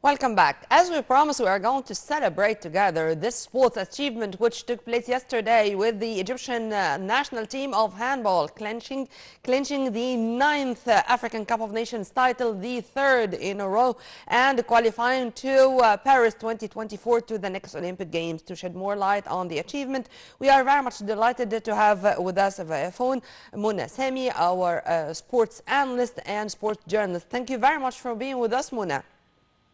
Welcome back. As we promised, we are going to celebrate together this sports achievement which took place yesterday with the Egyptian national team of handball clinching the 9th African Cup of Nations title, the 3rd in a row, and qualifying to Paris 2024 to the next Olympic Games. To shed more light on the achievement, we are very much delighted to have with us via phone Samy, our sports analyst and sports journalist. Thank you very much for being with us, Mona.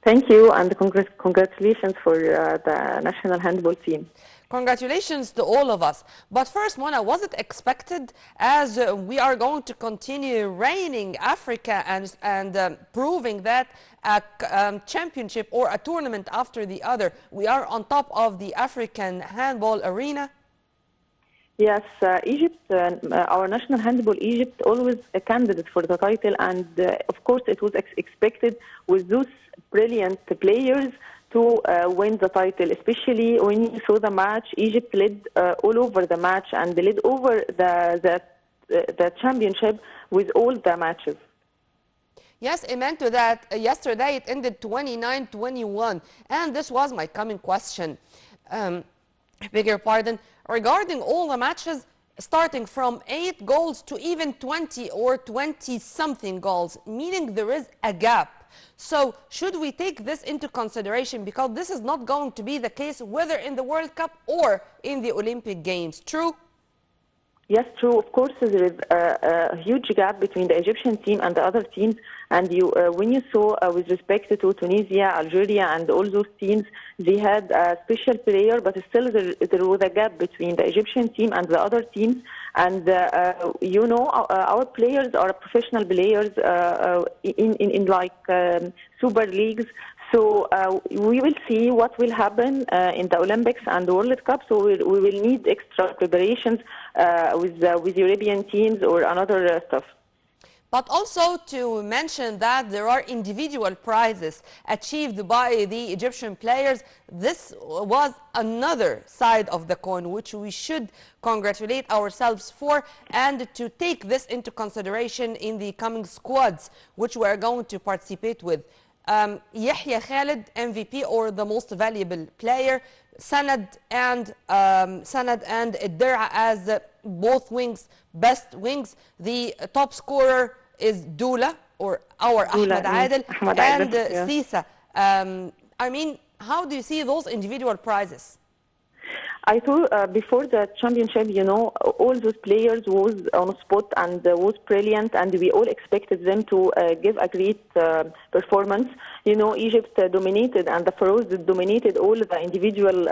Thank you, and congratulations for the national handball team. Congratulations to all of us. But first, Mona, was it expected, as we are going to continue reigning Africa and proving that a championship or a tournament after the other, we are on top of the African handball arena? Yes, Egypt, our national handball, Egypt, always a candidate for the title, and of course it was expected with those brilliant players to win the title, especially when you saw the match. Egypt led all over the match and led over the championship with all the matches. Yes, amen to that. Yesterday it ended 29-21, and this was my coming question. Beg your pardon. Regarding all the matches, starting from 8 goals to even 20 or 20-something goals, meaning there is a gap. So should we take this into consideration, because this is not going to be the case whether in the World Cup or in the Olympic Games, true? Yes, true. Of course, there is a huge gap between the Egyptian team and the other teams. And when you saw, with respect to Tunisia, Algeria, and all those teams, they had a special player, but still there was a gap between the Egyptian team and the other teams. And our players are professional players in super leagues. So we will see what will happen in the Olympics and the World Cup. So we will need extra preparations with European teams or another stuff. But also to mention that there are individual prizes achieved by the Egyptian players. This was another side of the coin which we should congratulate ourselves for, and to take this into consideration in the coming squads which we are going to participate with. Yahya Khalid, MVP or the most valuable player, Sanad and Derra as both wings, best wings. The top scorer is Dula, or our Ahmed Adel, and Sisa. I mean, how do you see those individual prizes? I thought before the championship, all those players was on spot and was brilliant, and we all expected them to give a great performance. Egypt dominated, and the Pharaohs dominated all the individual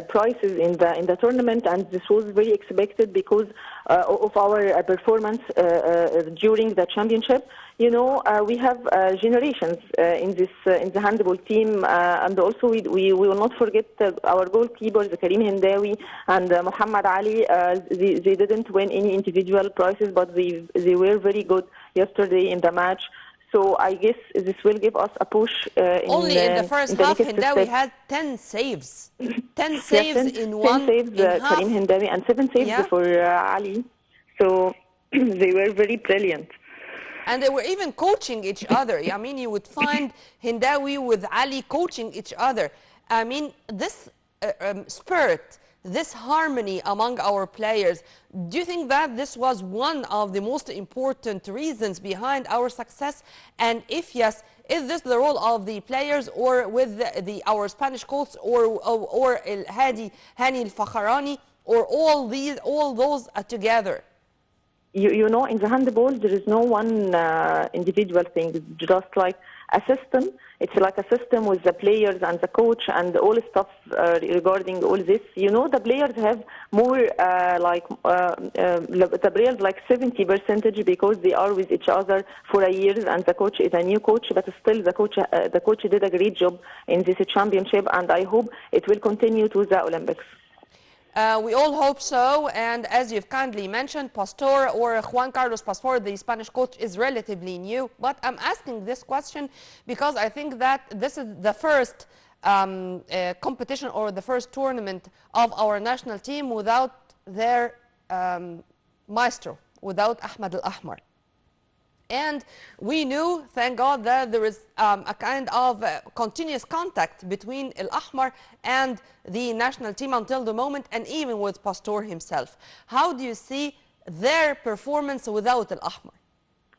prizes in the tournament, and this was very expected because of our performance during the championship. We have generations in the handball team, and also we will not forget our goalkeepers, Karim Hendawi and Muhammad Ali. They didn't win any individual prizes, but they were very good yesterday in the match. So I guess this will give us a push. Only in the first half, Hendawi had 10 saves. 10 saves in one. 10 saves, Karim Hendawi, and 7 saves for Ali. So they were very brilliant. And they were even coaching each other. I mean, you would find Hendawi with Ali coaching each other. I mean, this spirit, this harmony among our players, do you think that this was one of the most important reasons behind our success? And if yes, is this the role of the players, or with our Spanish coach, or Hani Al-Fakharani, or all those together? In the handball, there is no one individual thing. It's just like a system. It's like a system with the players and the coach and all the stuff regarding all this. The players have more the players like 70% because they are with each other for a year, and the coach is a new coach. But still, the coach did a great job in this championship, and I hope it will continue to the Olympics. We all hope so, and as you've kindly mentioned, Pastor, or Juan Carlos Pastor, the Spanish coach, is relatively new. But I'm asking this question because I think that this is the first competition or the first tournament of our national team without their maestro, without Ahmed Al-Ahmar. And we knew, thank God, that there is a kind of continuous contact between Al Ahmar and the national team until the moment, and even with Pastor himself. How do you see their performance without Al Ahmar?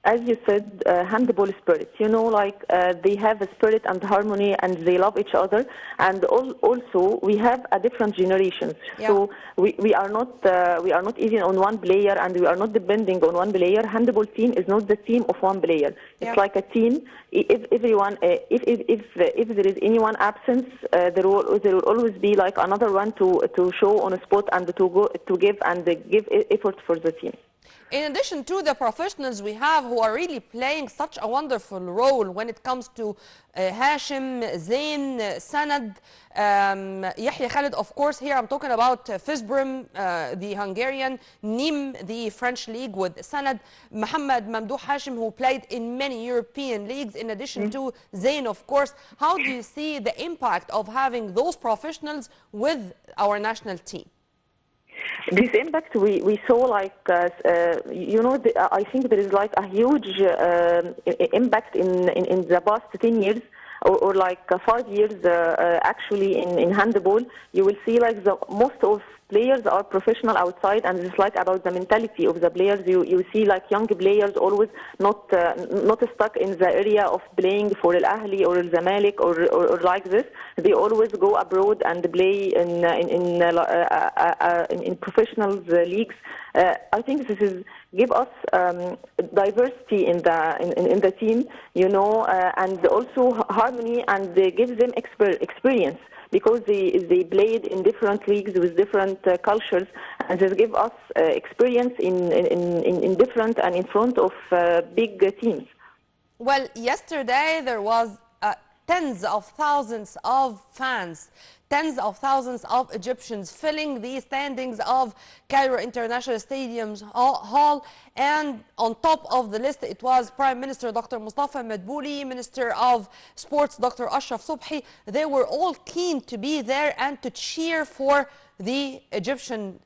As you said, handball spirit. Like they have a spirit and harmony, and they love each other. And also, we have a different generations. Yeah. So we are not even on one player, and we are not depending on one player. Handball team is not the team of one player. Yeah. It's like a team. If everyone, if there is anyone absent, there will always be like another one to show on a spot and to give effort for the team. In addition to the professionals we have who are really playing such a wonderful role when it comes to Hashim, Zain, Sanad, Yahya Khalid, of course. Here I'm talking about Fizbrim, the Hungarian, Nîmes, the French league with Sanad, Mohamed Mamdouh Hashim, who played in many European leagues, in addition to Zain, of course. How do you see the impact of having those professionals with our national team? This impact we saw, like, I think there is like a huge impact in the past 10 years or like 5 years actually in handball. You will see like most of players are professional outside, and it's like about the mentality of the players. You see like young players always not stuck in the area of playing for Al Ahly or Al Zamalek or like this. They always go abroad and play in professional leagues. I think this is give us diversity in the team, and also harmony, and gives them experience, because they played in different leagues with different cultures, and this give us experience in different and in front of big teams. Well, yesterday there was tens of thousands of fans, tens of thousands of Egyptians filling the standings of Cairo International Stadium's hall. And on top of the list, it was Prime Minister Dr. Mustafa Madbouli, Minister of Sports Dr. Ashraf Subhi. They were all keen to be there and to cheer for the Egyptian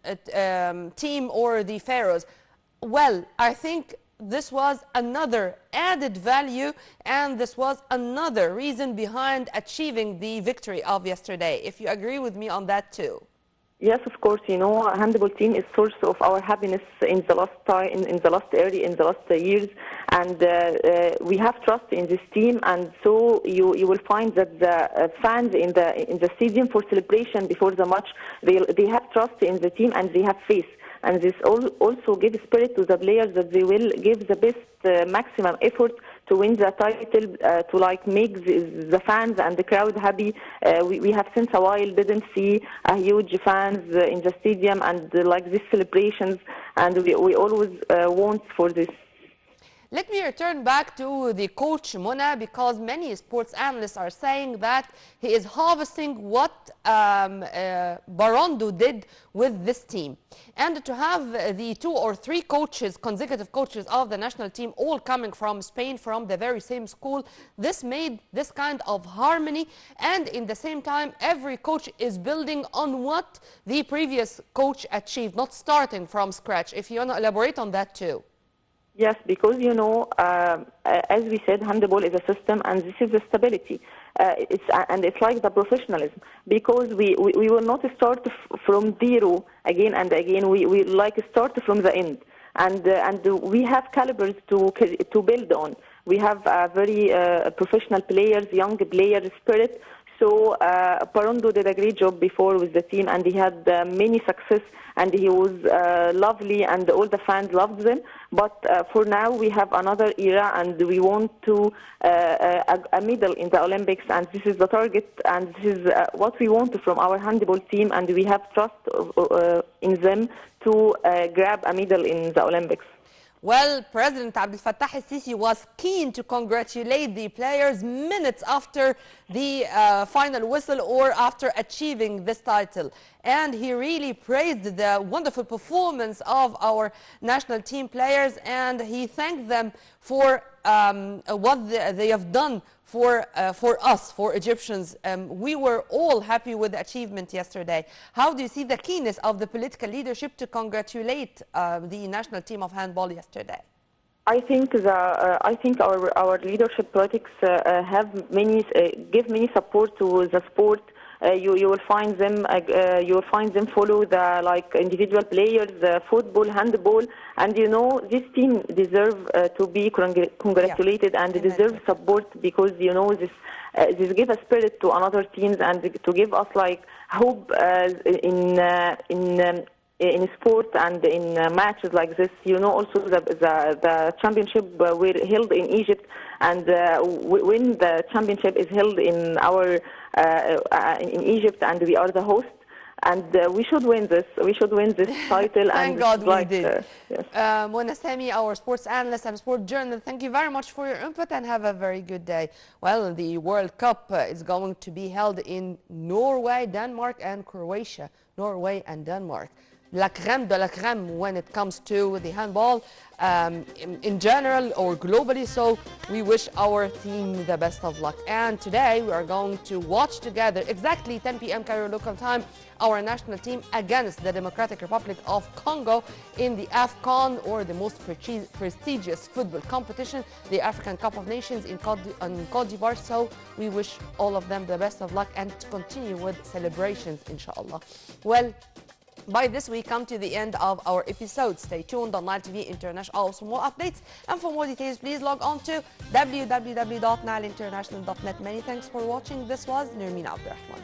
team or the Pharaohs. Well, I think this was another added value, and this was another reason behind achieving the victory of yesterday. If you agree with me on that too. Yes, of course. A handball team is source of our happiness in the last time, in the last area, in the last years, and we have trust in this team. And so you will find that the fans in the stadium for celebration before the match, they have trust in the team and they have faith. And this also gives spirit to the players that they will give the best maximum effort to win the title, to like make the fans and the crowd happy. We have since a while didn't see a huge fans in the stadium and like these celebrations, and we always want for this. Let me return back to the coach, Mona, because many sports analysts are saying that he is harvesting what Barondo did with this team. And to have the 2 or 3 coaches, consecutive coaches of the national team, all coming from Spain, from the very same school, this made this kind of harmony. And in the same time, every coach is building on what the previous coach achieved, not starting from scratch. If you want to elaborate on that too. Yes, because, as we said, handball is a system, and this is the stability. It's like the professionalism, because we will not start from zero again and again. We like start from the end, and we have calibers to build on. We have very professional players, young players spirit. So Parondo did a great job before with the team, and he had many success, and he was lovely, and all the fans loved them. But for now, we have another era, and we want to a medal in the Olympics, and this is the target, and this is what we want from our handball team, and we have trust in them to grab a medal in the Olympics. Well, President Abdel Fattah el-Sisi was keen to congratulate the players minutes after the final whistle or after achieving this title. And he really praised the wonderful performance of our national team players, and he thanked them for what they have done for us, for Egyptians. We were all happy with the achievement yesterday. How do you see the keenness of the political leadership to congratulate the national team of handball yesterday? I think our leadership politics have many give many support to the sport. You will find them follow the like individual players, football, handball, and you know this team deserve to be congratulated and deserve support because you know this give a spirit to another teams and to give us like hope in sport and in matches like this. You know, also the championship were held in Egypt, and when the championship is held in our in Egypt, and we are the host, and we should win this. We should win this title. Thank and God we did. Yes. Mona Samy, our sports analyst and sport journalist, thank you very much for your input and have a very good day. Well, the World Cup is going to be held in Norway, Denmark, and Croatia. Norway and Denmark. La crème de la crème when it comes to the handball in general or globally. So we wish our team the best of luck. And today we are going to watch together, exactly 10 p.m. Cairo local time, our national team against the Democratic Republic of Congo in the AFCON, or the most prestigious football competition, the African Cup of Nations in Côte d'Ivoire. So we wish all of them the best of luck and to continue with celebrations, inshallah. Well, by this, we come to the end of our episode. Stay tuned on Nile TV International for more updates. And for more details, please log on to www.nileinternational.net. Many thanks for watching. This was Nermeen Abdurrahman.